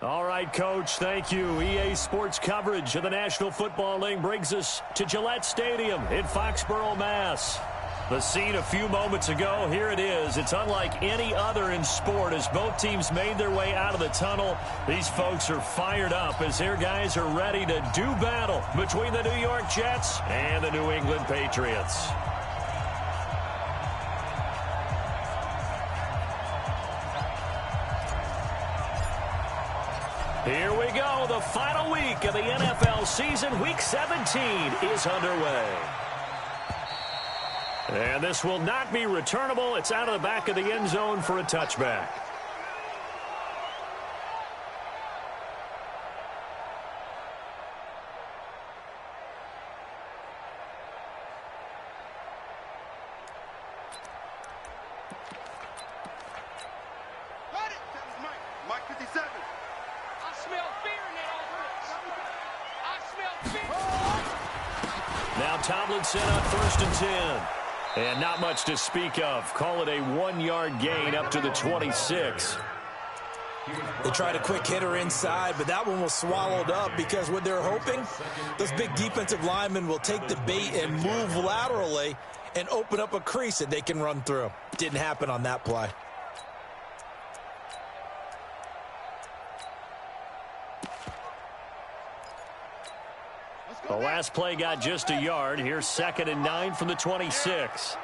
All right, Coach, thank you. EA Sports coverage of the National Football League brings us to Gillette Stadium in Foxborough, Mass. The scene a few moments ago, here it is. It's unlike any other in sport as both teams made their way out of the tunnel. These folks are fired up as their guys are ready to do battle between the New York Jets and the New England Patriots. Here we go. The final week of the NFL season. Week 17 is underway. And this will not be returnable. It's out of the back of the end zone for a touchback. Mike 57. I smell fear in that offense. I smell fear. Now Tomlinson on 1st and 10. And not much to speak of. Call it a 1-yard gain up to the 26. They tried a quick hitter inside, but that one was swallowed up because what they're hoping, those big defensive linemen will take the bait and move laterally and open up a crease that they can run through. Didn't happen on that play. The last play got just a yard. Here's 2nd and 9 from the 26.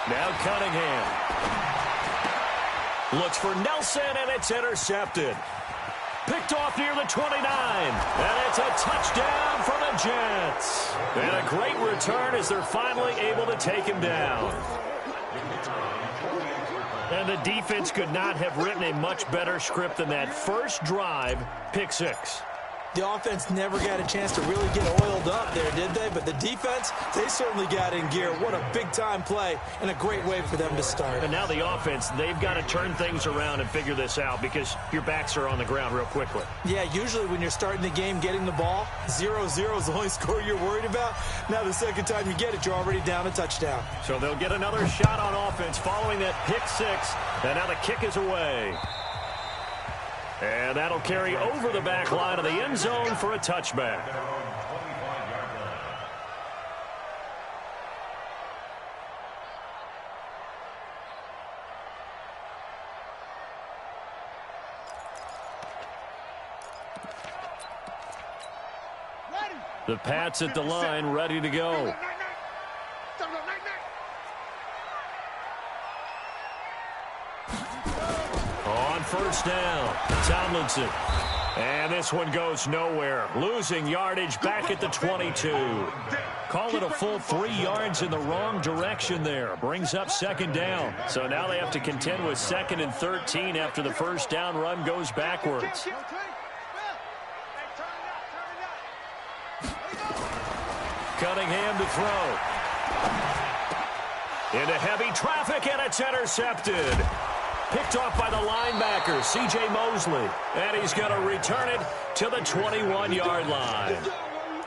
Now Cunningham. Looks for Nelson, and it's intercepted. Picked off near the 29. And it's a touchdown for the Jets. And a great return as they're finally able to take him down. And the defense could not have written a much better script than that first drive, pick 6. The offense never got a chance to really get oiled up there, did they? But the defense, they certainly got in gear. What a big-time play and a great way for them to start. And now the offense, they've got to turn things around and figure this out because your backs are on the ground real quickly. Yeah, usually when you're starting the game getting the ball, 0-0 is the only score you're worried about. Now the second time you get it, you're already down a touchdown. So they'll get another shot on offense following that pick 6. And now the kick is away. And that'll carry over the back line of the end zone for a touchback. The Pats at the line, ready to go. On 1st down, Tomlinson. And this one goes nowhere. Losing yardage back at the 22. Call it a full 3 yards in the wrong direction there. Brings up 2nd down. So now they have to contend with 2nd and 13 after the first down run goes backwards. Cunningham to throw. Into heavy traffic, and it's intercepted. Picked off by the linebacker, C.J. Mosley. And he's going to return it to the 21-yard line.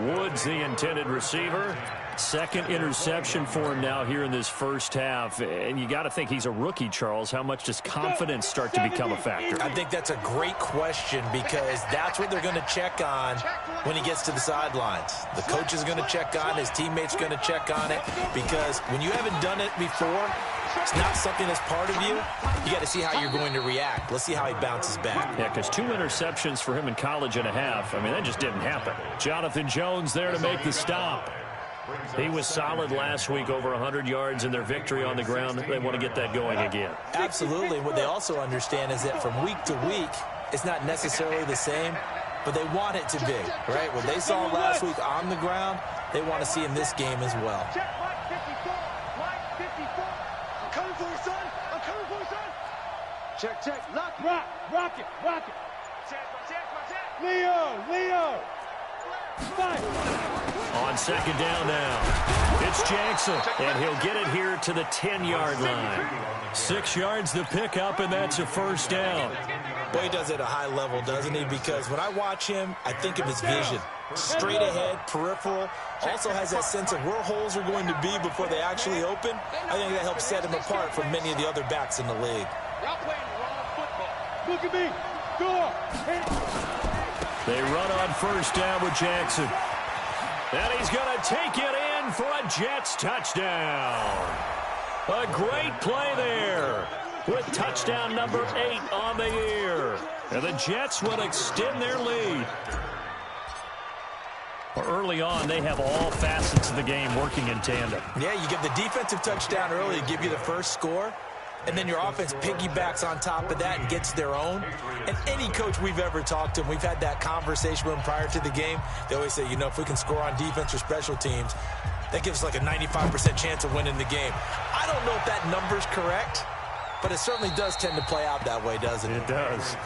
Woods, the intended receiver. 2nd interception for him now here in this first half. And you got to think he's a rookie, Charles. How much does confidence start to become a factor? I think that's a great question because that's what they're going to check on when he gets to the sidelines. The coach is going to check on, his teammates going to check on it because when you haven't done it before, it's not something that's part of you. You got to see how you're going to react. Let's see how he bounces back. Yeah, because 2 interceptions for him in college and a half. I mean, that just didn't happen. Jonathan Jones there to make the stop. He was solid last week, over 100 yards in their victory on the ground. They want to get that going again. Absolutely. What they also understand is that from week to week, it's not necessarily the same, but they want it to be, right? What they saw last week on the ground, they want to see in this game as well. Check. Rock it. Leo. Fight. On 2nd down now, it's Jackson, and he'll get it here to the 10-yard line. 6 yards the pickup, and that's a 1st down. Boy, he does it at a high level, doesn't he? Because when I watch him, I think of his vision. Straight ahead, peripheral, also has that sense of where holes are going to be before they actually open. I think that helps set him apart from many of the other backs in the league. Y'all playing the wrong football. Look at me. Go. They run on first down with Jackson. And he's going to take it in for a Jets touchdown. A great play there with touchdown number 8 on the year. And the Jets will extend their lead. Early on, they have all facets of the game working in tandem. Yeah, you get the defensive touchdown early to give you the first score, and then your offense piggybacks on top of that and gets their own. And any coach we've ever talked to, and we've had that conversation with them prior to the game, they always say, you know, if we can score on defense or special teams, that gives us like a 95% chance of winning the game. I don't know if that number's correct, but it certainly does tend to play out that way, doesn't it? It does.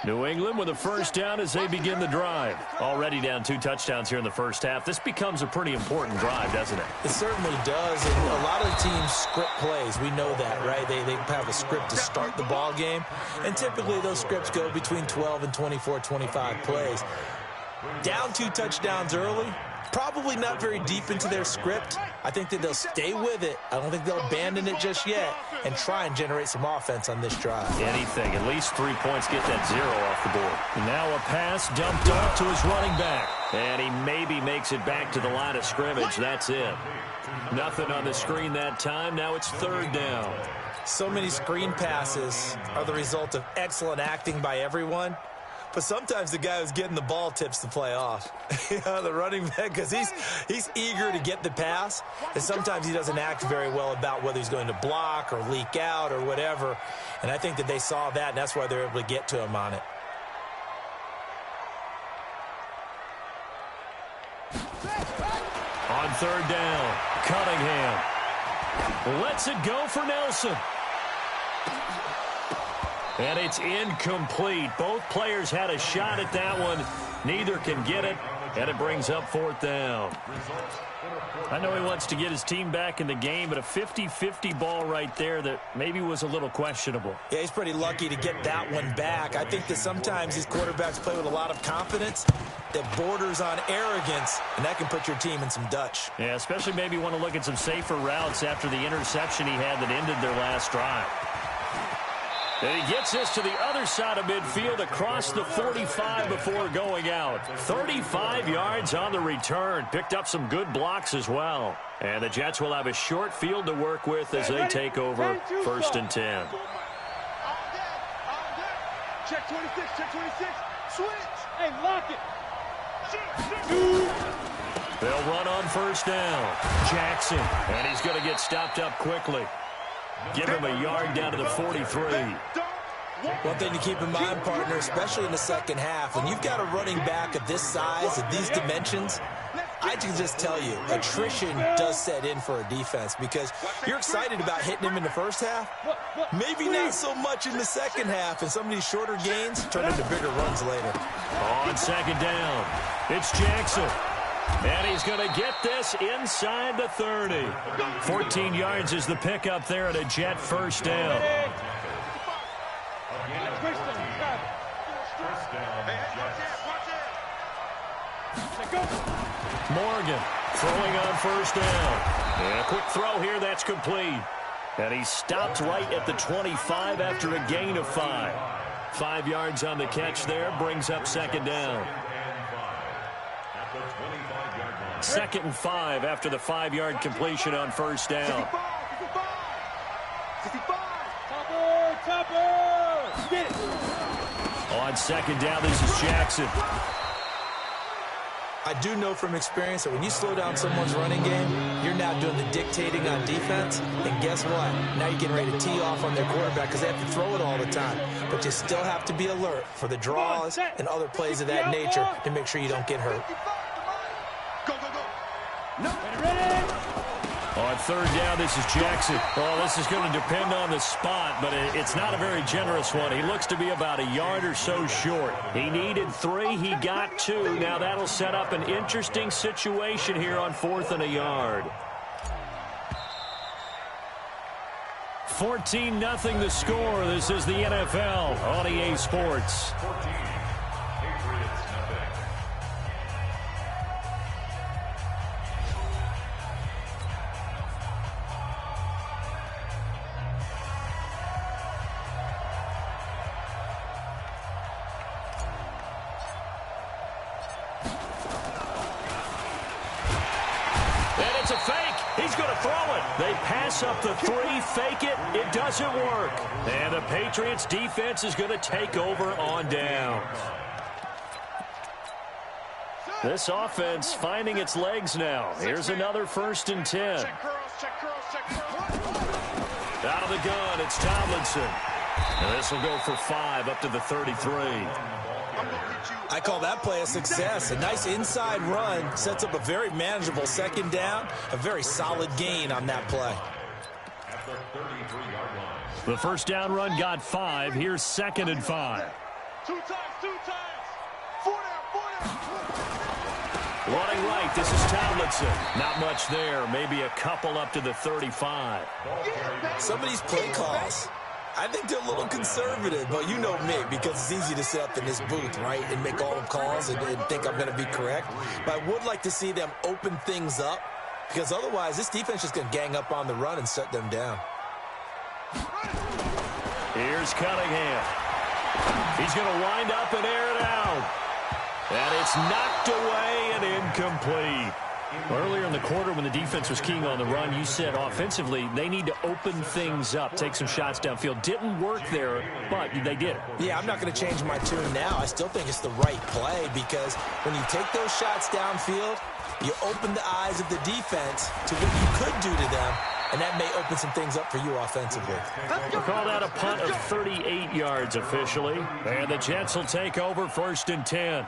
New England with a first down as they begin the drive. Already down 2 touchdowns here in the first half. This becomes a pretty important drive, doesn't it? It certainly does, and a lot of teams script plays. We know that, right? They have a script to start the ball game, and typically those scripts go between 12 and 24, 25 plays. Down 2 touchdowns early, probably not very deep into their script. I think that they'll stay with it. I don't think they'll abandon it just yet and try and generate some offense on this drive. Anything, at least 3 points, get that 0 off the board. Now a pass dumped off to his running back. And he maybe makes it back to the line of scrimmage. That's it. Nothing on the screen that time. Now it's 3rd down. So many screen passes are the result of excellent acting by everyone. But sometimes the guy who's getting the ball tips the play off. The running back, because he's eager to get the pass, and sometimes he doesn't act very well about whether he's going to block or leak out or whatever. And I think that they saw that, and that's why they're able to get to him on it. On 3rd down, Cunningham lets it go for Nelson. And it's incomplete. Both players had a shot at that one. Neither can get it, and it brings up 4th down. I know he wants to get his team back in the game, but a 50-50 ball right there that maybe was a little questionable. Yeah, he's pretty lucky to get that one back. I think that sometimes these quarterbacks play with a lot of confidence that borders on arrogance, and that can put your team in some Dutch. Yeah, especially maybe want to look at some safer routes after the interception he had that ended their last drive. And he gets this to the other side of midfield across the 45 before going out. 35 yards on the return. Picked up some good blocks as well. And the Jets will have a short field to work with as they take over 1st and 10. Check 26, check 26. Switch. Hey, lock it. They'll run on 1st down. Jackson. And he's going to get stopped up quickly. Give him a yard down to the 43. One thing to keep in mind, partner, especially in the second half, when you've got a running back of this size, of these dimensions, I can just tell you, attrition does set in for a defense because you're excited about hitting him in the first half. Maybe not so much in the second half, and some of these shorter gains turn into bigger runs later. On 2nd down, it's Jackson. And he's going to get this inside the 30. 14 yards is the pickup there at a Jet 1st down. Morgan throwing on 1st down. And a quick throw here, that's complete. And he stopped right at the 25 after a gain of 5. 5 yards on the catch there, brings up 2nd down. 2nd and 5 after the 5-yard completion on 1st down. On 2nd down, this is Jackson. I do know from experience that when you slow down someone's running game, you're now doing the dictating on defense. And guess what? Now you're getting ready to tee off on their quarterback because they have to throw it all the time. But you still have to be alert for the draws and other plays of that nature to make sure you don't get hurt. On 3rd down, this is Jackson. Well, this is going to depend on the spot, but it's not a very generous one. He looks to be about a yard or so short. He needed 3. He got 2. Now that'll set up an interesting situation here on 4th and a yard. 14-0 the score. This is the NFL on EA Sports. 14, Patriots, nothing. And it's a fake. He's going to throw it. They pass up the 3, fake it. It doesn't work. And the Patriots defense is going to take over on downs. This offense finding its legs now. Here's another 1st and 10. Out of the gun, it's Tomlinson. And this will go for 5 up to the 33. I call that play a success. A nice inside run sets up a very manageable 2nd down. A very solid gain on that play. At the 33-yard line. The 1st down run got 5. Here's 2nd and 5. 2 times. 4 down. Running right, this is Tomlinson. Not much there. Maybe a couple up to the 35. Some of these play calls, I think they're a little conservative, but you know me, because it's easy to sit up in this booth, right, and make all the calls and think I'm going to be correct. But I would like to see them open things up, because otherwise this defense is just going to gang up on the run and shut them down. Here's Cunningham. He's going to wind up and air it out. And it's knocked away and incomplete. Earlier in the quarter when the defense was keying on the run, you said offensively they need to open things up, take some shots downfield. Didn't work there, but they did it. Yeah, I'm not going to change my tune now. I still think it's the right play because when you take those shots downfield, you open the eyes of the defense to what you could do to them, and that may open some things up for you offensively. We'll call that a punt of 38 yards officially. And the Jets will take over 1st and 10.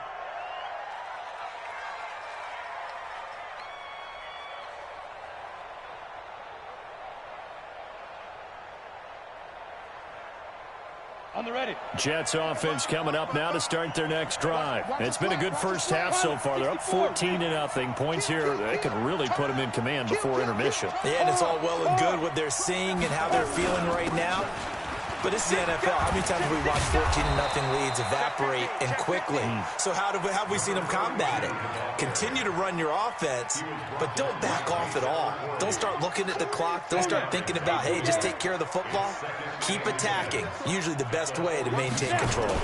On the ready. Jets offense coming up now to start their next drive. It's been a good first half so far. They're up 14-0. Points here, they could really put them in command before intermission. Yeah, and it's all well and good what they're seeing and how they're feeling right now. But this is the NFL. How many times have we watched 14-0 leads evaporate and quickly? So how have we seen them combat it? Continue to run your offense, but don't back off at all. Don't start looking at the clock. Don't start thinking about, hey, just take care of the football. Keep attacking. Usually the best way to maintain control.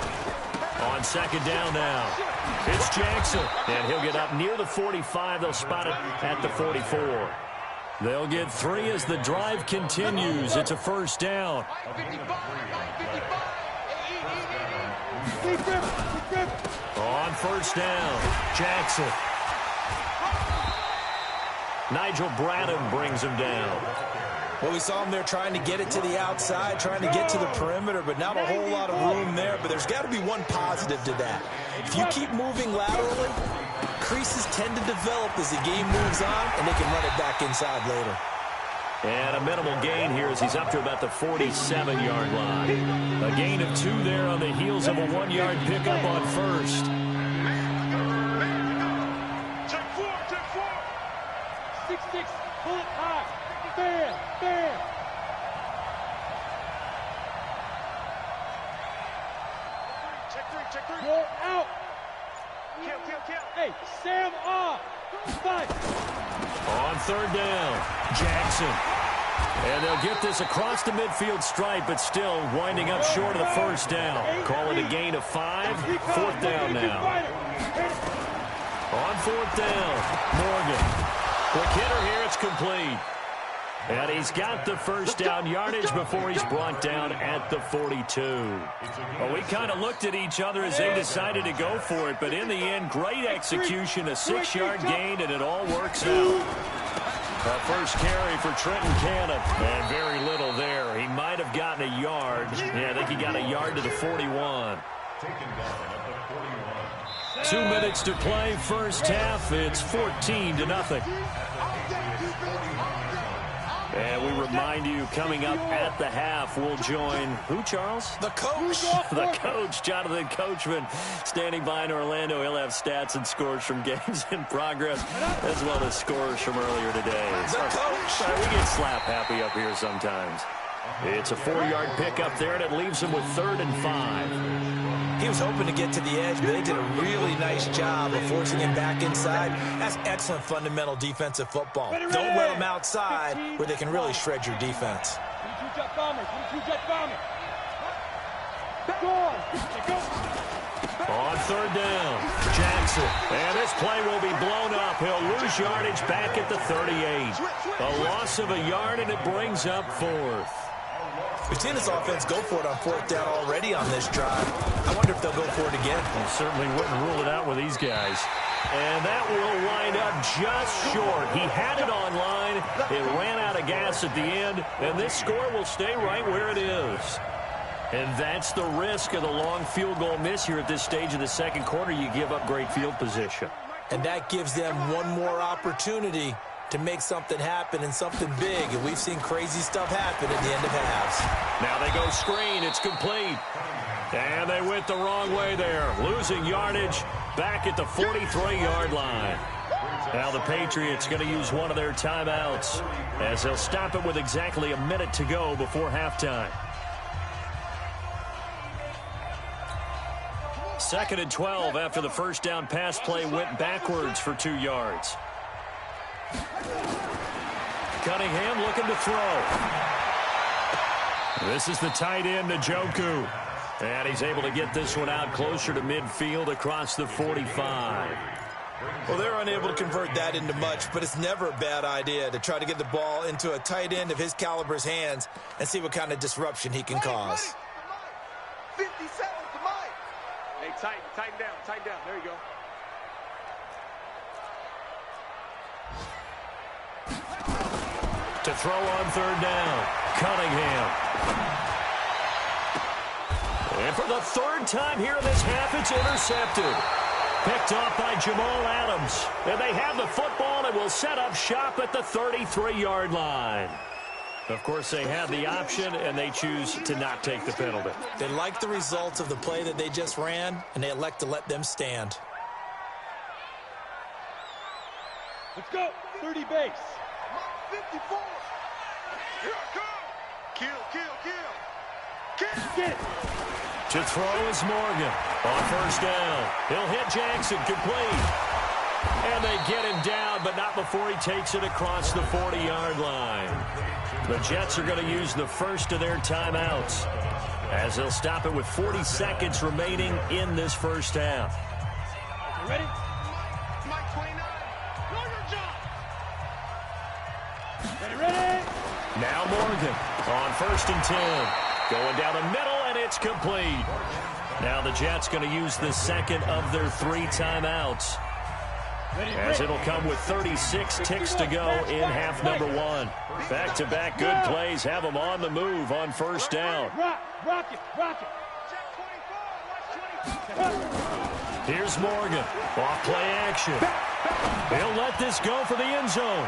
On 2nd down now, it's Jackson. And he'll get up near the 45. They'll spot it at the 44. They'll get 3 as the drive continues. It's a 1st down. On 1st down, Jackson. Nigel Bradham brings him down. Well, we saw him there trying to get it to the outside, trying to get to the perimeter, but not a whole lot of room there. But there's got to be one positive to that. If you keep moving laterally, creases tend to develop as the game moves on, and they can run it back inside later. And a minimal gain here as he's up to about the 47-yard line. A gain of 2 there on the heels of a 1-yard pickup on 1st. Check 4. 6-6, pull it high. Fair. Check 3. Go out. Kill. Hey, Sam off. Fight. On 3rd down, Jackson. And they'll get this across the midfield stripe, but still winding up short of the 1st down. Call it a gain of 5. 4th down now. On 4th down, Morgan. Quick hitter here, it's complete. And he's got the 1st down yardage before he's brought down at the 42. Well, we kind of looked at each other as they decided to go for it, but in the end, great execution, a 6-yard gain, and it all works out. A first carry for Trenton Cannon, and very little there. He might have gotten a yard. Yeah, I think he got a yard to the 41. 2 minutes to play, first half. It's 14-0. And we remind you, coming up at the half, we'll join who, Charles? The coach. The coach, Jonathan Coachman, standing by in Orlando. He'll have stats and scores from games in progress, as well as scores from earlier today. The coach. We get slap happy up here sometimes. It's a 4-yard pickup there, and it leaves him with 3rd and 5. He was hoping to get to the edge, but they did a really nice job of forcing him back inside. That's excellent fundamental defensive football. Don't let them outside where they can really shred your defense. On 3rd down, Jackson. And this play will be blown up. He'll lose yardage back at the 38. A loss of a yard, and it brings up 4th. We've seen this offense go for it on 4th down already on this drive. I wonder if they'll go for it again. Well, certainly wouldn't rule it out with these guys. And that will wind up just short. He had it on line. It ran out of gas at the end, and this score will stay right where it is. And that's the risk of the long field goal miss here at this stage of the second quarter. You give up great field position. And that gives them one more opportunity to make something happen and something big. And we've seen crazy stuff happen at the end of halves. Now they go screen. It's complete. And they went the wrong way there. Losing yardage back at the 43-yard line. Now the Patriots going to use one of their timeouts as they'll stop it with exactly a minute to go before halftime. 2nd and 12 after the first down pass play went backwards for 2 yards. Cunningham looking to throw. This is the tight end, Njoku. And he's able to get this one out closer to midfield across the 45. Well, they're unable to convert that into much, but it's never a bad idea to try to get the ball into a tight end of his caliber's hands and see what kind of disruption he can cause. 57 to Mike. Hey, tighten down. There you go. To throw on 3rd down, Cunningham. And for the 3rd time here in this half, it's intercepted. Picked off by Jamal Adams. And they have the football and will set up shop at the 33-yard line. Of course, they have the option, and they choose to not take the penalty. They like the results of the play that they just ran, and they elect to let them stand. Let's go. 30 base. 54. Here I come. Kill. Get it. To throw is Morgan on 1st down. He'll hit Jackson complete. And they get him down, but not before he takes it across the 40-yard line. The Jets are going to use the first of their timeouts as they'll stop it with 40 seconds remaining in this first half. You ready? Mike 29. Know your job. Ready. Now Morgan on 1st and 10. Going down the middle, and it's complete. Now the Jets going to use the second of their 3 timeouts, as it'll come with 36 ticks to go in half number 1. Back-to-back good plays have them on the move on 1st down. Rock it. Here's Morgan. Off play action. He'll let this go for the end zone.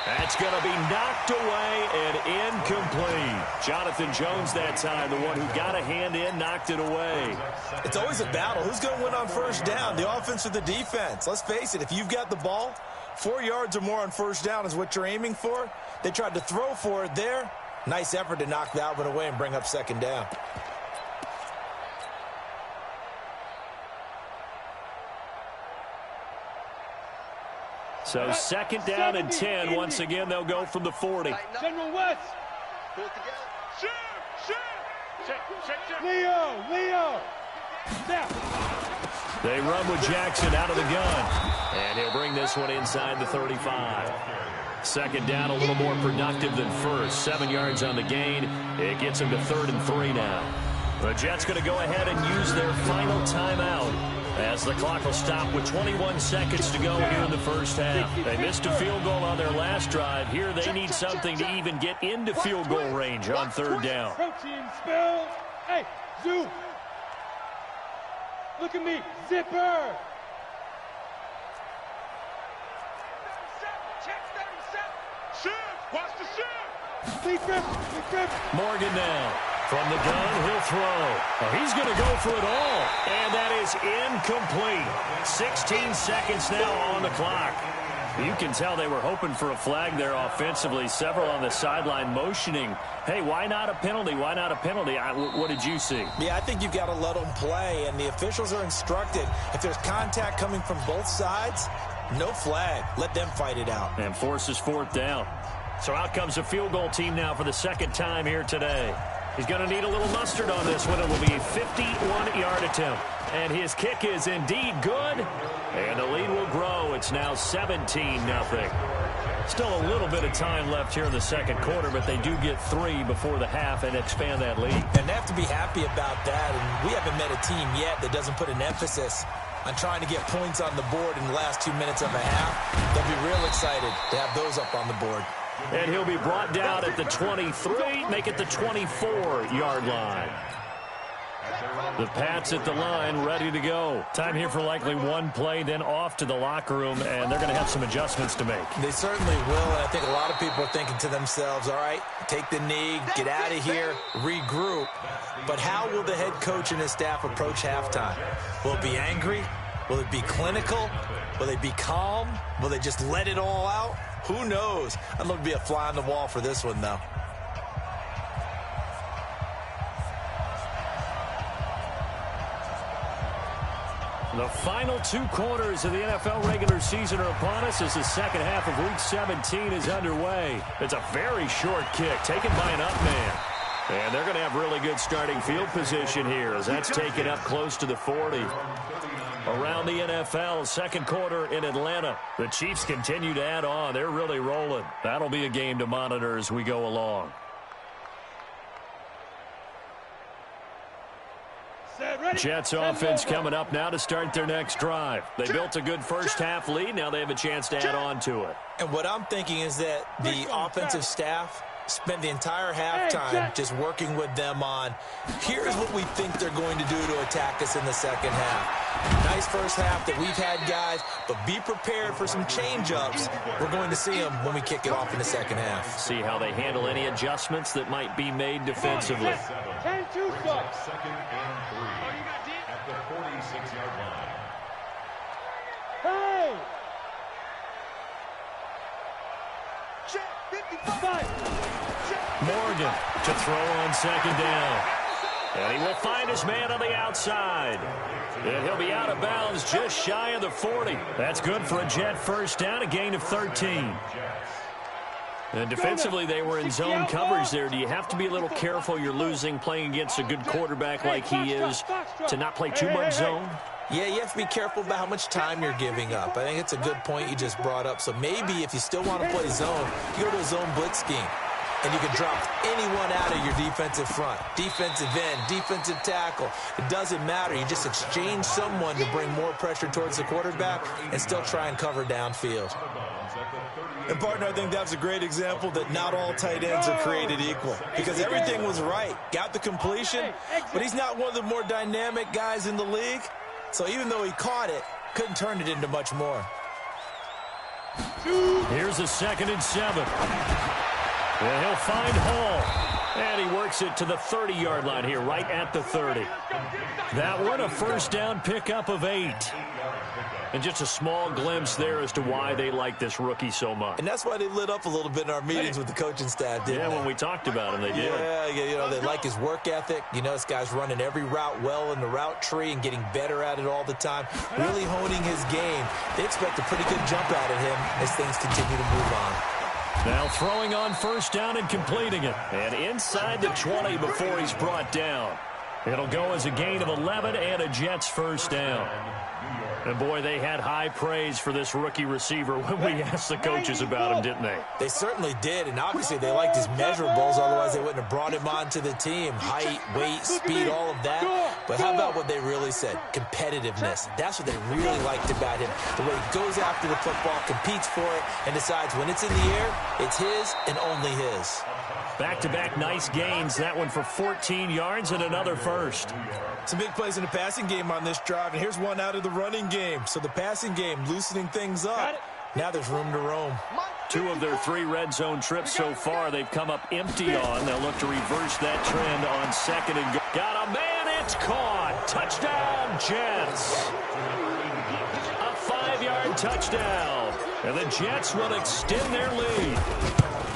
That's going to be knocked away and incomplete. Jonathan Jones that time, the one who got a hand in, knocked it away. It's always a battle. Who's going to win on 1st down, the offense or the defense? Let's face it, if you've got the ball, 4 yards or more on 1st down is what you're aiming for. They tried to throw for it there. Nice effort to knock that one away and bring up 2nd down. So 2nd down and 10. Once again, they'll go from the 40. General West. Pull it together. Shoot. Leo. Snap. They run with Jackson out of the gun. And he'll bring this one inside the 35. 2nd down, a little more productive than first. 7 yards on the gain. It gets him to 3rd and 3 now. The Jets going to go ahead and use their final timeout, as the clock will stop with 21 seconds to go here in the first half. They missed a field goal on their last drive. Here they need something to even get into field goal range on 3rd down. Protein spill. Hey, Zoo. Look at me. Zipper. Check 37. Shoot. Watch the shoot. Lee Griffin. Morgan now. From the gun, he'll throw. Oh, he's going to go for it all. And that is incomplete. 16 seconds now on the clock. You can tell they were hoping for a flag there offensively. Several on the sideline motioning, hey, why not a penalty? Why not a penalty? What did you see? Yeah, I think you've got to let them play, and the officials are instructed. If there's contact coming from both sides, no flag. Let them fight it out. And forces fourth down. So out comes a field goal team now for the second time here today. He's going to need a little mustard on this one. It will be a 51-yard attempt. And his kick is indeed good. And the lead will grow. It's now 17-0. Still a little bit of time left here in the second quarter, but they do get 3 before the half and expand that lead. And they have to be happy about that. And we haven't met a team yet that doesn't put an emphasis on trying to get points on the board in the last 2 minutes of a half. They'll be real excited to have those up on the board. And he'll be brought down at the 23, make it the 24-yard line. The Pats at the line, ready to go. Time here for likely one play, then off to the locker room, and they're going to have some adjustments to make. They certainly will, and I think a lot of people are thinking to themselves, all right, take the knee, get out of here, regroup. But how will the head coach and his staff approach halftime? Will it be angry? Will it be clinical? Will they be calm? Will they just let it all out? Who knows? I'd love to be a fly on the wall for this one, though. The final 2 quarters of the NFL regular season are upon us as the second half of Week 17 is underway. It's a very short kick taken by an up man. And they're going to have really good starting field position here as that's taken up close to the 40. Around the NFL, second quarter in Atlanta. The Chiefs continue to add on. They're really rolling. That'll be a game to monitor as we go along. Jets offense coming up now to start their next drive. They built a good first half lead. Now they have a chance to add on to it. And what I'm thinking is that the offensive staff spent the entire halftime just working with them on, here's what we think they're going to do to attack us in the second half. Nice first half that we've had, guys, but be prepared for some change-ups. We're going to see them when we kick it off in the second half. See how they handle any adjustments that might be made defensively. 10-2 second and 3 at the 46-yard line. Hey! Morgan to throw on second down. And he will find his man on the outside. And he'll be out of bounds just shy of the 40. That's good for a Jet first down, a gain of 13. And defensively, they were in zone coverage there. Do you have to be a little careful? You're losing playing against a good quarterback like he is to not play too much zone? Yeah, you have to be careful about how much time you're giving up. I think it's a good point you just brought up. So maybe if you still want to play zone, you go to a zone blitz scheme. And you can drop anyone out of your defensive front. Defensive end, defensive tackle. It doesn't matter. You just exchange someone to bring more pressure towards the quarterback and still try and cover downfield. And, partner, I think that's a great example that not all tight ends are created equal. Because everything was right. Got the completion, but he's not one of the more dynamic guys in the league. So even though he caught it, couldn't turn it into much more. Here's a 2nd and 7. And he'll find Hall. And he works it to the 30-yard line here, right at the 30. That one, a first down pickup of 8. And just a small glimpse there as to why they like this rookie so much. And that's why they lit up a little bit in our meetings with the coaching staff, didn't they? Yeah, when we talked about him, they did. Yeah, you know, they like his work ethic. You know, this guy's running every route well in the route tree and getting better at it all the time, really honing his game. They expect a pretty good jump out of him as things continue to move on. Now throwing on first down and completing it. And inside the 20 before he's brought down. It'll go as a gain of 11 and a Jets first down. And, boy, they had high praise for this rookie receiver when we asked the coaches about him, didn't they? They certainly did, and obviously they liked his measurables, otherwise they wouldn't have brought him onto the team. Height, weight, speed, all of that. But how about what they really said? Competitiveness. That's what they really liked about him. The way he goes after the football, competes for it, and decides when it's in the air, it's his and only his. Back-to-back nice gains. That one for 14 yards and another first. Some big plays in the passing game on this drive, and here's one out of the running game. So the passing game loosening things up. Now there's room to roam. 2 of their 3 red zone trips so far they've come up empty on. They'll look to reverse that trend on 2nd and goal. Got a man, it's caught. Touchdown, Jets. A 5-yard touchdown. And the Jets will extend their lead.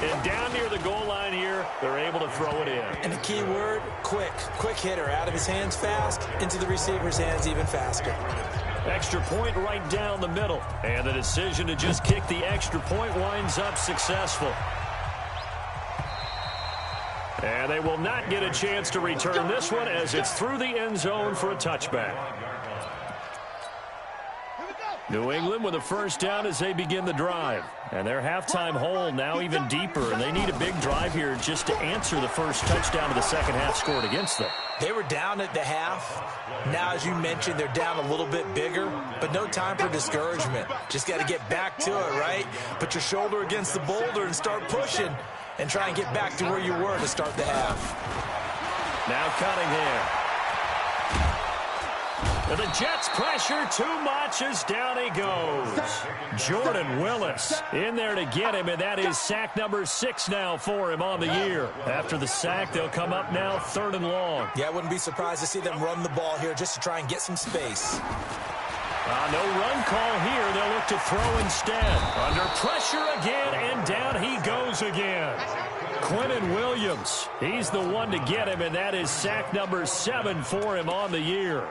And down near the goal line here, they're able to throw it in. And the key word, quick. Quick hitter. Out of his hands fast, into the receiver's hands even faster. Extra point right down the middle. And the decision to just kick the extra point winds up successful. And they will not get a chance to return this one as it's through the end zone for a touchback. New England with a first down as they begin the drive. And their halftime hole now even deeper, and they need a big drive here just to answer the first touchdown of the second half scored against them. They were down at the half. Now, as you mentioned, they're down a little bit bigger, but no time for discouragement. Just got to get back to it, right? Put your shoulder against the boulder and start pushing and try and get back to where you were to start the half. Now Cunningham. And the Jets pressure too much as down he goes. Jordan Willis in there to get him, and that is sack number 6 now for him on the year. After the sack, they'll come up now 3rd and long. Yeah, I wouldn't be surprised to see them run the ball here just to try and get some space. No run call here. They'll look to throw instead. Under pressure again, and down he goes again. Quentin Williams, he's the one to get him, and that is sack number 7 for him on the year.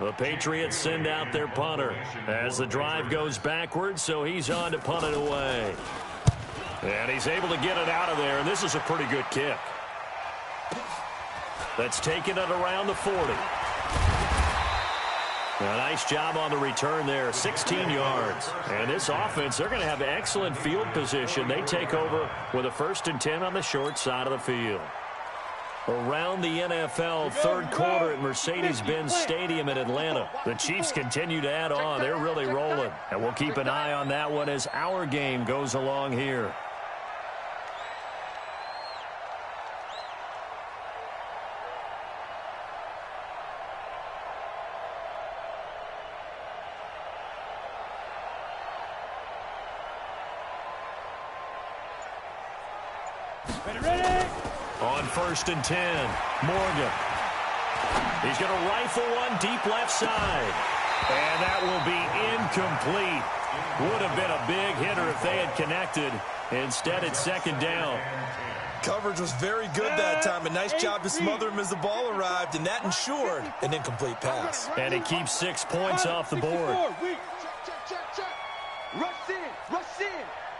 The Patriots send out their punter as the drive goes backwards, so he's on to punt it away. And he's able to get it out of there, and this is a pretty good kick. That's taken it around the 40. A nice job on the return there, 16 yards. And this offense, they're going to have excellent field position. They take over with a 1st and 10 on the short side of the field. Around the NFL, 3rd quarter at Mercedes-Benz Stadium in Atlanta. The Chiefs continue to add on. They're really rolling. And we'll keep an eye on that one as our game goes along here. Ready? On 1st and 10, Morgan. He's going to rifle one deep left side. And that will be incomplete. Would have been a big hitter if they had connected. Instead, it's 2nd down. Coverage was very good that time. A nice job to smother him as the ball arrived, and that ensured an incomplete pass. And it keeps 6 points off the board. Check.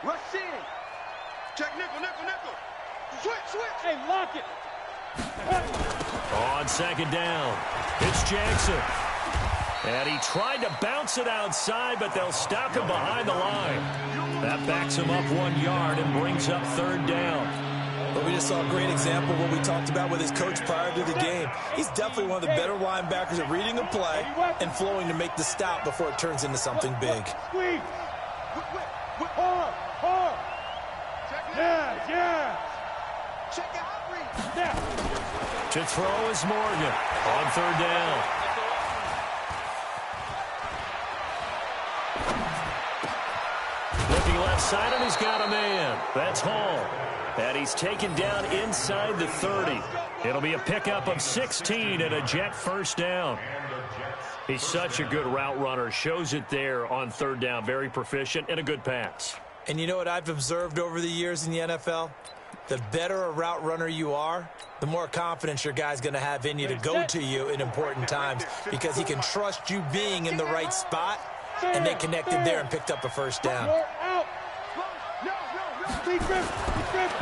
Rush in. Check nickel. Switch. Hey, lock it. On 2nd down, it's Jackson. And he tried to bounce it outside, but they'll stop him behind the line. That backs him up 1 yard and brings up 3rd down. But we just saw a great example of what we talked about with his coach prior to the game. He's definitely one of the better linebackers at reading a play and flowing to make the stop before it turns into something big. Squeeze. Hard. Yeah. Check out read. Yeah. To throw is Morgan on 3rd down. Looking left side, and he's got a man. That's Hall. And he's taken down inside the 30. It'll be a pickup of 16 and a Jet 1st down. He's such a good route runner. Shows it there on 3rd down. Very proficient and a good pass. And you know what I've observed over the years in the NFL? The better a route runner you are, the more confidence your guy's going to have in you to go to you in important times because he can trust you being in the right spot, and they connected there and picked up a 1st down.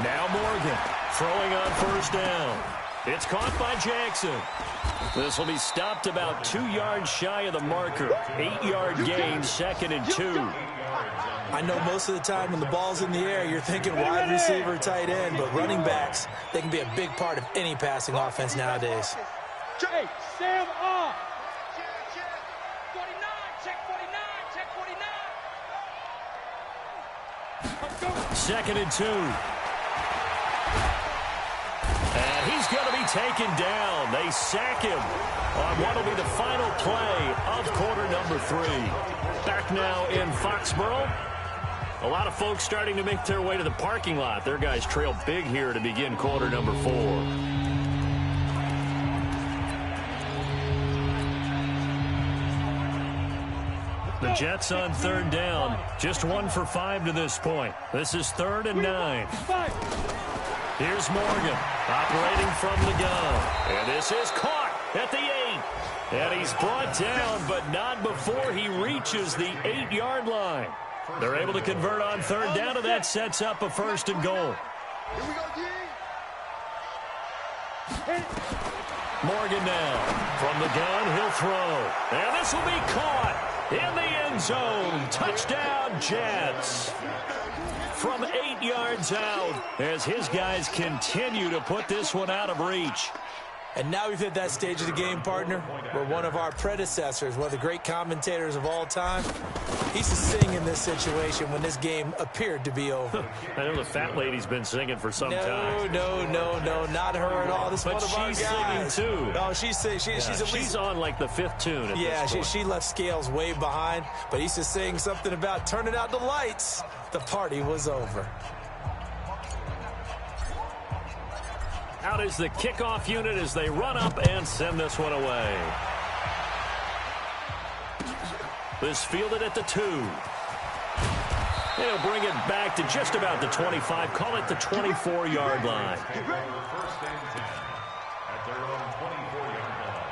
Now Morgan throwing on 1st down. It's caught by Jackson. This will be stopped about 2 yards shy of the marker. 8-yard gain, 2nd and 2. I know most of the time when the ball's in the air, you're thinking wide receiver, tight end, but running backs, they can be a big part of any passing offense nowadays. Hey, Sam off. 49, check 49. 2nd and 2. And he's going to be taken down. They sack him on what will be the final play of quarter number 3. Back now in Foxborough. A lot of folks starting to make their way to the parking lot. Their guys trail big here to begin quarter number 4. The Jets on third down. Just 1 for 5 to this point. This is 3rd and 9. Here's Morgan operating from the gun. And this is caught at the 8. And he's brought down, but not before he reaches the 8-yard line. They're able to convert on third down, and that sets up a 1st and goal. Here we go, G. Morgan now. From the gun, he'll throw. And this will be caught in the end zone. Touchdown, Jets. From 8 yards out as his guys continue to put this one out of reach. And now we've hit that stage of the game, partner, where one of our predecessors, one of the great commentators of all time, he used to sing in this situation when this game appeared to be over. I know the fat lady's been singing for some time. No, not her at all. This is one of our guys. She's singing, too. Oh, she's at least... She's on, like, the 5th tune at this point. She left Scales way behind, but he used to sing something about turning out the lights. The party was over. Out is the kickoff unit as they run up and send this one away. This fielded at the 2. They'll bring it back to just about the 25. Call it the 24-yard line. First and 10 at their own 24-yard line.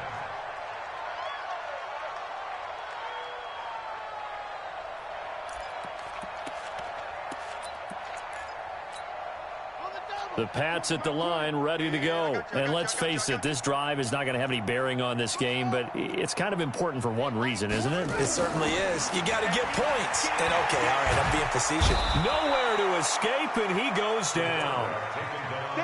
The Pats at the line, ready to go. And let's face it, this drive is not going to have any bearing on this game, but it's kind of important for one reason, isn't it? It certainly is. You got to get points. And, okay, all right, I'm being facetious. Nowhere to escape, and he goes down.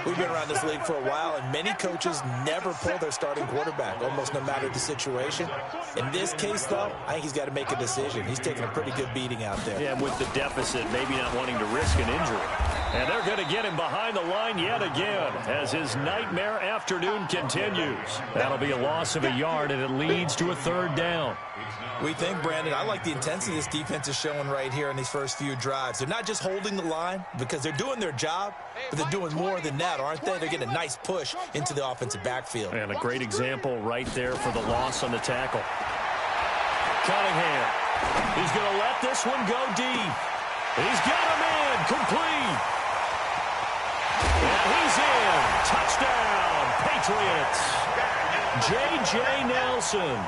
We've been around this league for a while, and many coaches never pull their starting quarterback, almost no matter the situation. In this case, though, I think he's got to make a decision. He's taking a pretty good beating out there. Yeah, with the deficit, maybe not wanting to risk an injury. And they're going to get him behind the line yet again as his nightmare afternoon continues. That'll be a loss of a yard, and it leads to a 3rd down. We think, Brandon, I like the intensity this defense is showing right here in these first few drives. They're not just holding the line because they're doing their job, but they're doing more than that, aren't they? They're getting a nice push into the offensive backfield. And a great example right there for the loss on the tackle. Cunningham. He's going to let this one go deep. He's got him in. Complete. And he's in. Touchdown, Patriots. J.J. Nelson,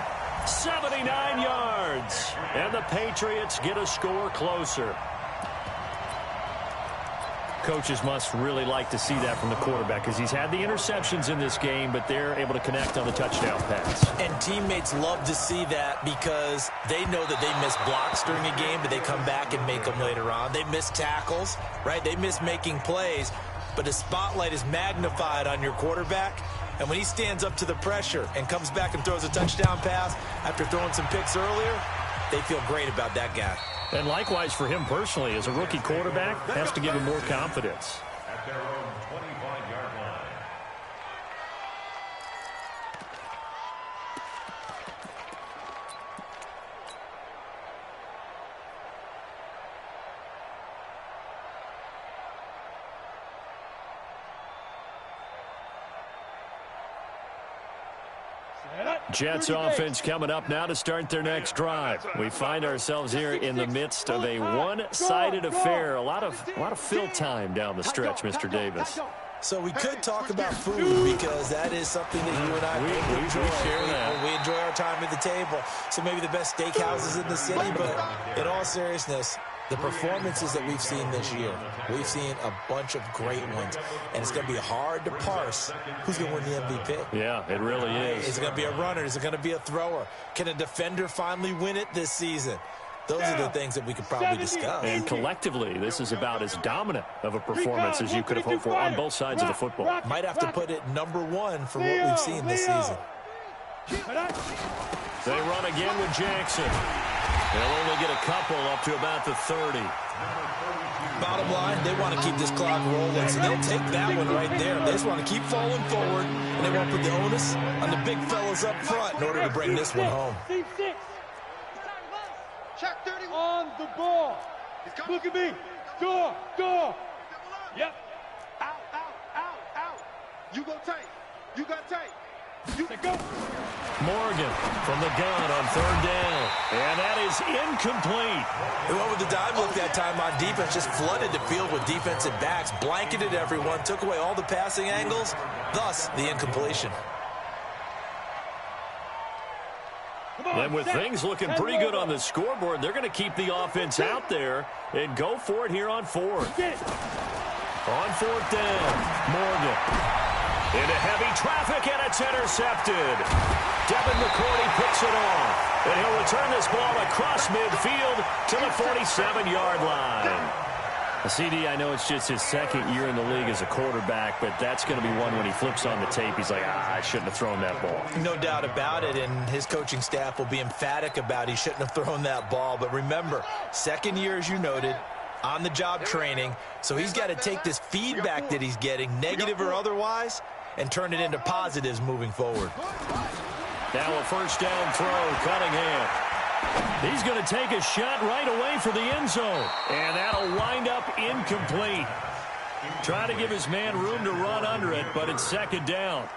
79 yards. And the Patriots get a score closer. Coaches must really like to see that from the quarterback because he's had the interceptions in this game, but they're able to connect on the touchdown pass. And teammates love to see that because they know that they miss blocks during a game, but they come back and make them later on. They miss tackles, right? They miss making plays, but the spotlight is magnified on your quarterback. And when he stands up to the pressure and comes back and throws a touchdown pass after throwing some picks earlier, they feel great about that guy. And likewise for him personally, as a rookie quarterback, has to give him more confidence. At their own 25-yard line. Jets offense coming up now to start their next drive. We find ourselves here in the midst of a one-sided affair. A lot of fill time down the stretch, Mr. Davis. So we could talk about food because that is something that you and I enjoy. We enjoy our time at the table. So maybe the best steakhouses in the city, but in all seriousness, the performances that we've seen this year, we've seen a bunch of great ones, and it's going to be hard to parse who's going to win the MVP. Yeah, it really is. Is it going to be a runner? Is it going to be a thrower? Can a defender finally win it this season? Those are the things that we could probably discuss. And collectively, this is about as dominant of a performance as you could have hoped for on both sides of the football. Might have to put it #1 for what we've seen this season. They run again with Jackson. They'll only get a couple up to about the 30. Bottom line, they want to keep this clock rolling, so they'll take that one right there. They just want to keep falling forward, and they want to put the onus on the big fellas up front in order to bring this one home. Check 30 on the ball. Look at me. Door. Yep. Out. You go tight. You got tight. Morgan from the gun on third down. And that is incomplete. They went with the dime look that time on defense, just flooded the field with defensive backs, blanketed everyone, took away all the passing angles, thus the incompletion. And with things looking pretty good on the scoreboard, they're going to keep the offense out there and go for it here on fourth. On fourth down, Morgan. Into heavy traffic, and it's intercepted. Devin McCourty picks it off. And he'll return this ball across midfield to the 47-yard line. CD, I know it's just his second year in the league as a quarterback, but that's going to be one when he flips on the tape, he's like, I shouldn't have thrown that ball. No doubt about it, and his coaching staff will be emphatic about he shouldn't have thrown that ball. But remember, second year, as you noted, on-the-job training, so he's got to take this feedback that he's getting, negative or otherwise, and turn it into positives moving forward. Now a first down throw, Cunningham. He's going to take a shot right away for the end zone. And that'll wind up incomplete. Trying to give his man room to run under it, but it's second down.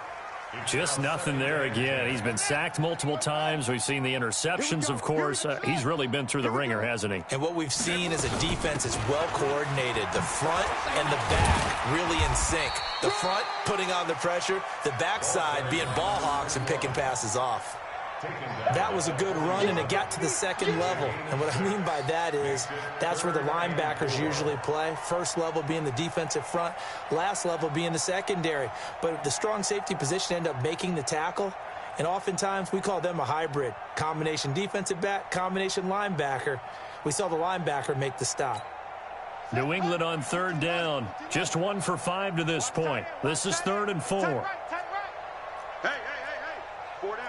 Just nothing there again. He's been sacked multiple times. We've seen the interceptions, of course. He's really been through the ringer, hasn't he? And what we've seen is a defense that's well coordinated. The front and the back really in sync. The front putting on the pressure, the backside being ball hawks and picking passes off. That was a good run, and it got to the second level. And what I mean by that is that's where the linebackers usually play. First level being the defensive front, last level being the secondary. But the strong safety position ended up making the tackle, and oftentimes we call them a hybrid. Combination defensive back, combination linebacker. We saw the linebacker make the stop. New England on third down. Just 1 for 5 to this point. This is 3rd and 4. Hey. 4 down.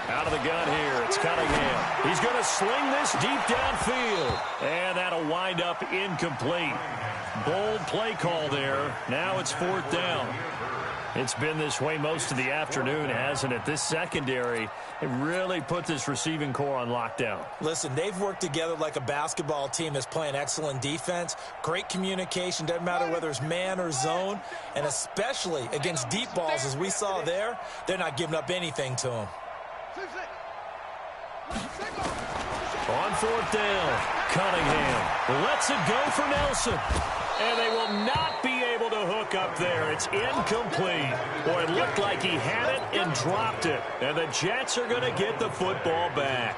Out of the gun here, it's Cunningham. He's going to sling this deep downfield. And that'll wind up incomplete. Bold play call there. Now it's 4th down. It's been this way most of the afternoon, hasn't it? This secondary really put this receiving core on lockdown. Listen, they've worked together like a basketball team that's playing excellent defense. Great communication, doesn't matter whether it's man or zone. And especially against deep balls, as we saw there, they're not giving up anything to them. On 4th down, Cunningham lets it go for Nelson. And they will not be able to hook up there. It's incomplete. Boy, it looked like he had it and dropped it. And the Jets are going to get the football back.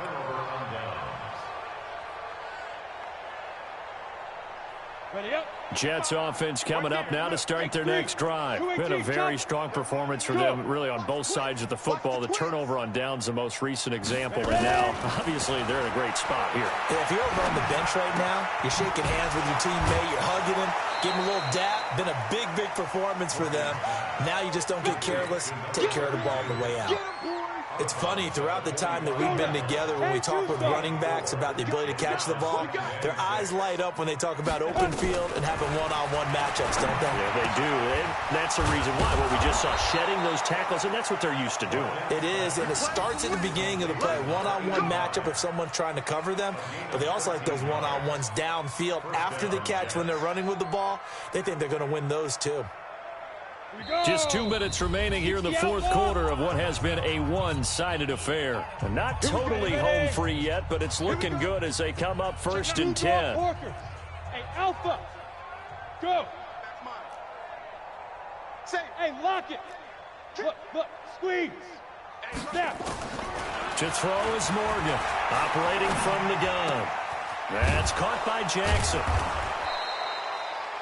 Jets offense coming up now to start their next drive. Been a very strong performance for them, really, on both sides of the football. The turnover on downs, the most recent example. And now, obviously, they're in a great spot here. Yeah, if you're over on the bench right now, you're shaking hands with your teammate, you're hugging him, giving him a little dap. Been a big performance for them. Now you just don't get careless. Take care of the ball on the way out. It's funny, throughout the time that we've been together, when we talk with running backs about the ability to catch the ball, their eyes light up when they talk about open field and having one-on-one matchups, don't they? Yeah, they do. And that's the reason why. What we just saw, shedding those tackles, and that's what they're used to doing. It is, and it starts at the beginning of the play. One-on-one matchup if someone's trying to cover them, but they also like those one-on-ones downfield after the catch when they're running with the ball. They think they're going to win those, too. Just 2 minutes remaining here in the 4th quarter of what has been a one-sided affair. Not totally home free yet, but it's looking good as they come up 1st and 10. Hey, Alpha, go. Hey, lock it. Look, squeeze. Snap. To throw is Morgan, operating from the gun. That's caught by Jackson.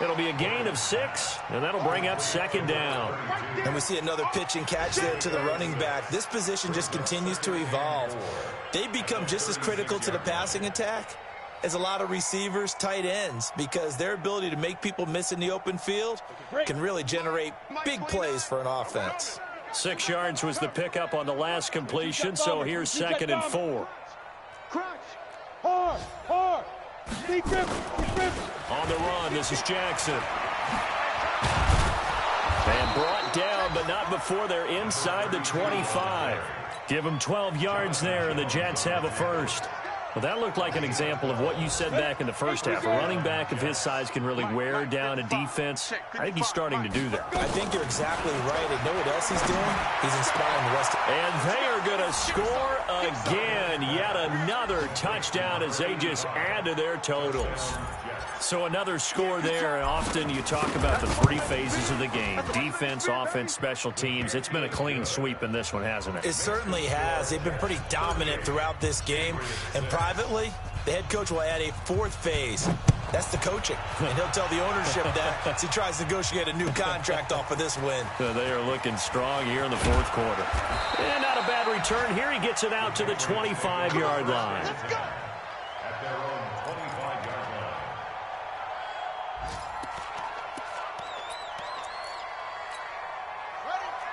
It'll be a gain of 6, and that'll bring up 2nd down. And we see another pitch and catch there to the running back. This position just continues to evolve. They become just as critical to the passing attack as a lot of receivers, tight ends, because their ability to make people miss in the open field can really generate big plays for an offense. 6 yards was the pickup on the last completion, so here's 2nd and 4. Hard. Keep gripping. On the run, this is Jackson. And brought down, but not before they're inside the 25. Give them 12 yards there, and the Jets have a first. Well, that looked like an example of what you said back in the first half. A running back of his size can really wear down a defense. I think he's starting to do that. I think you're exactly right. And know what else he's doing? He's inspiring the rest of them. And they are going to score again. Yet another touchdown as they just add to their totals. So another score there, and often you talk about the three phases of the game. Defense, offense, special teams. It's been a clean sweep in this one, hasn't it? It certainly has. They've been pretty dominant throughout this game. And privately, the head coach will add a fourth phase. That's the coaching. And he'll tell the ownership that as he tries to negotiate a new contract off of this win. They are looking strong here in the fourth quarter. And not a bad return here. He gets it out to the 25-yard line. At their own 25-yard line.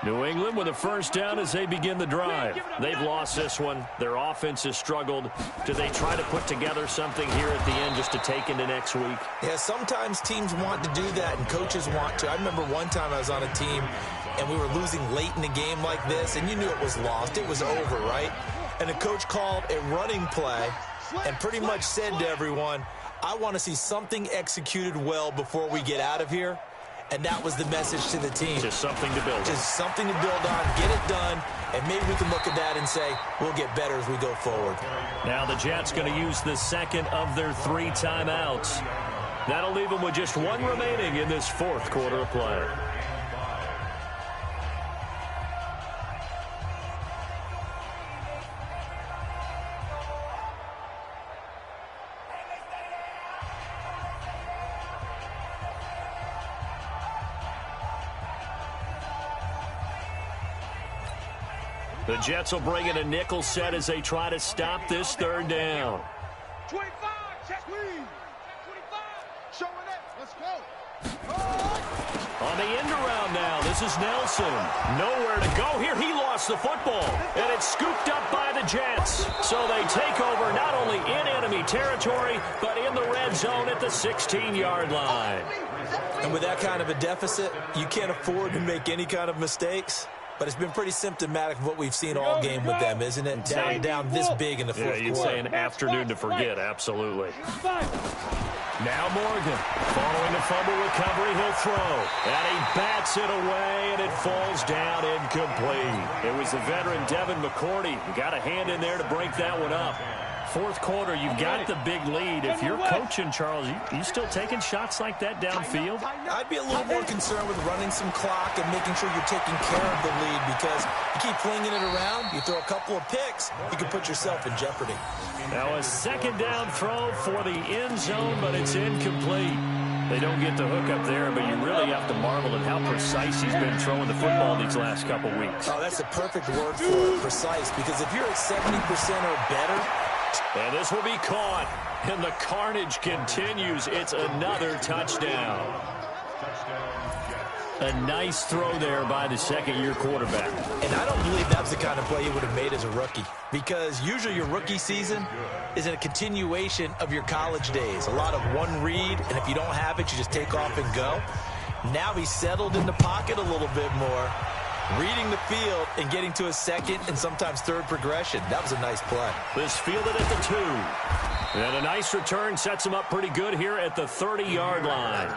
New England with a first down as they begin the drive. They've lost this one. Their offense has struggled. Do they try to put together something here at the end just to take into next week? Yeah, sometimes teams want to do that and coaches want to. I remember one time I was on a team and we were losing late in the game like this, and you knew it was lost. It was over, right? And the coach called a running play and pretty much said to everyone, I want to see something executed well before we get out of here. And that was the message to the team. Just something to build on. Just something to build on, get it done, and maybe we can look at that and say, we'll get better as we go forward. Now the Jets going to use the second of their 3 timeouts. That'll leave them with just one remaining in this fourth quarter of play. The Jets will bring in a nickel set as they try to stop this third down. 25, check, please. 25, showing it. Let's go. On the end around now, this is Nelson. Nowhere to go here. He lost the football, and it's scooped up by the Jets. So they take over not only in enemy territory, but in the red zone at the 16-yard line. And with that kind of a deficit, you can't afford to make any kind of mistakes. But it's been pretty symptomatic of what we've seen all game with them, isn't it? Down this big in the fourth quarter. Yeah, you'd say an afternoon to forget, absolutely. Now Morgan, following a fumble recovery, he'll throw. And he bats it away, and it falls down incomplete. It was the veteran Devin McCourty who got a hand in there to break that one up. Fourth quarter, you've got the big lead. If you're coaching, Charles, you still taking shots like that downfield? I'd be a little more concerned with running some clock and making sure you're taking care of the lead, because you keep flinging it around, you throw a couple of picks, you can put yourself in jeopardy. Now a second down throw for the end zone, but it's incomplete. They don't get the hook up there, but you really have to marvel at how precise he's been throwing the football these last couple weeks. Oh, that's a perfect word for it, precise, because if you're at 70% or better, and this will be caught, and the carnage continues. It's another touchdown. A nice throw there by the second-year quarterback. And I don't believe that's the kind of play he would have made as a rookie, because usually your rookie season is a continuation of your college days. A lot of one read, and if you don't have it, you just take off and go. Now he's settled in the pocket a little bit more, reading the field and getting to a second and sometimes third progression. That was a nice play. This fielded at the 2. And a nice return sets him up pretty good here at the 30-yard line.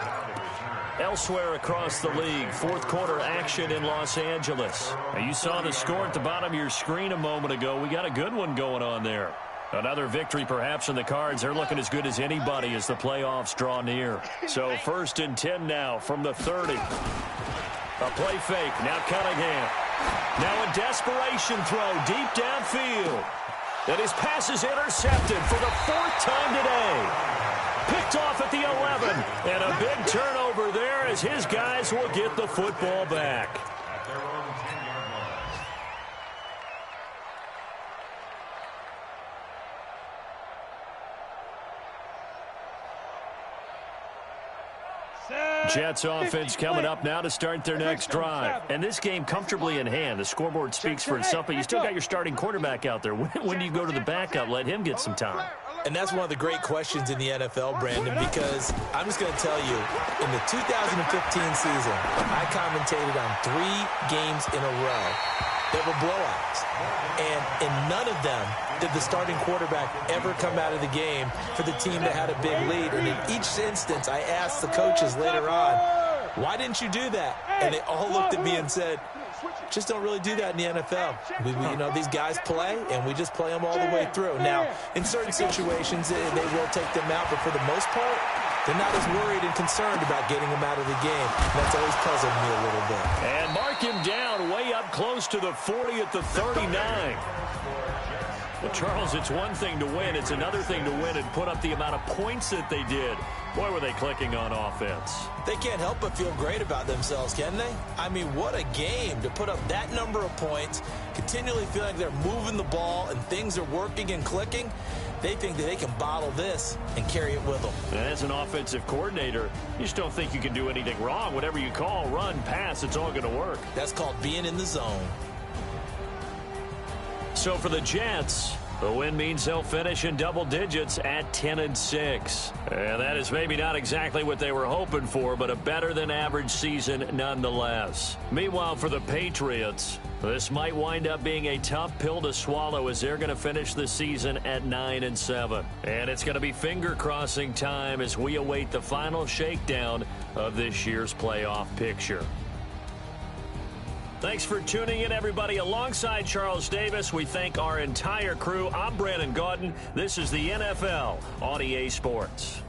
Elsewhere across the league, fourth quarter action in Los Angeles. Now, you saw the score at the bottom of your screen a moment ago. We got a good one going on there. Another victory perhaps in the cards. They're looking as good as anybody as the playoffs draw near. So 1st and 10 now from the 30. A play fake. Now Cunningham. Now a desperation throw deep downfield. And his pass is intercepted for the 4th time today. Picked off at the 11. And a big turnover there as his guys will get the football back. At their own 10-yard line. Jets offense coming up now to start their next drive. And this game comfortably in hand. The scoreboard speaks for itself, but you still got your starting quarterback out there. When do you go to the backup? Let him get some time. And that's one of the great questions in the NFL, Brandon, because I'm just going to tell you, in the 2015 season, I commentated on 3 games in a row that were blowouts. And in none of them did the starting quarterback ever come out of the game for the team that had a big lead. And in each instance, I asked the coaches later on, why didn't you do that? And they all looked at me and said, just don't really do that in the NFL. You know, these guys play, and we just play them all the way through. Now, in certain situations, they will take them out, but for the most part, they're not as worried and concerned about getting them out of the game. And that's always puzzled me a little bit. And mark him down way up close to the 40 at the 39. Well, Charles, it's one thing to win. It's another thing to win and put up the amount of points that they did. Boy, were they clicking on offense. They can't help but feel great about themselves, can they? I mean, what a game to put up that number of points, continually feeling like they're moving the ball and things are working and clicking. They think that they can bottle this and carry it with them. And as an offensive coordinator, you just don't think you can do anything wrong. Whatever you call, run, pass, it's all going to work. That's called being in the zone. So for the Jets, the win means they'll finish in double digits at 10-6. And that is maybe not exactly what they were hoping for, but a better than average season nonetheless. Meanwhile, for the Patriots, this might wind up being a tough pill to swallow as they're going to finish the season at 9-7. And it's going to be finger-crossing time as we await the final shakedown of this year's playoff picture. Thanks for tuning in, everybody. Alongside Charles Davis, we thank our entire crew. I'm Brandon Gaudin. This is the NFL on EA Sports.